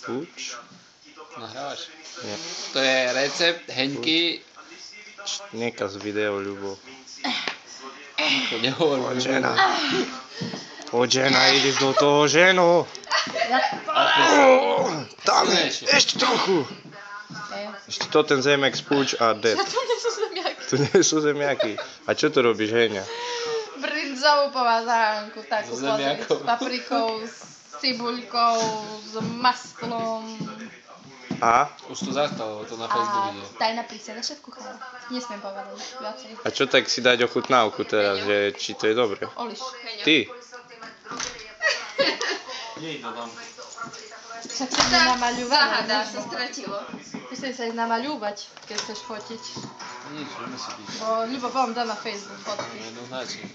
Puč. Nahrávaš? Nie. To je recept Heňky. Niekaz video, Ľubo. To nehovor. Poď žena. Poď žena, ideš do toho ženo. Tam je, ešte trochu. Ešte to ten zemek spúč a dead. To nie sú zemiaky. Tu nie sú zemiaky. A čo tu robíš, Heňa? Brinzovú pomazánku, takú So zemiakom. s paprikou, s cibuľkou, s maslom. A? Už to zastalo, to na A Facebook ide. tajná prísada šéf kuchára. Nesmiem povedať viacej. A čo tak si dať ochutnávku teraz, že či to je dobre? Oliš. Ty? Nie, to tam. Však sa idem namaľúvať. Zahada sa stratilo. Musím sa ísť namaľúvať, keď chceš fotiť. Nič, nemusí byť. Bo Ľubo, vám dá na Facebook fotky. Jednoznačne.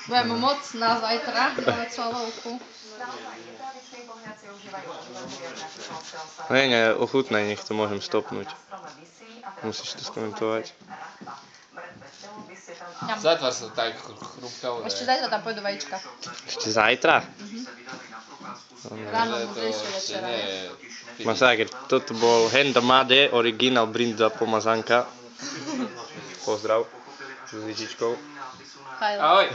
Budem moc na zajtra, na celovku. Heňa, ochutnaj, nech to môžem stopnúť. Musíš to skomentovať. Zatvar sa tak chrupkavo. Ešte zajtra tam pôjdu vajíčka. Ešte zajtra? Ráno budú ešte večera. Masáker, toto bol Henda Made, originál brinza pomazánka. Pozdrav. S lyžičkou. Hej. Ahoj.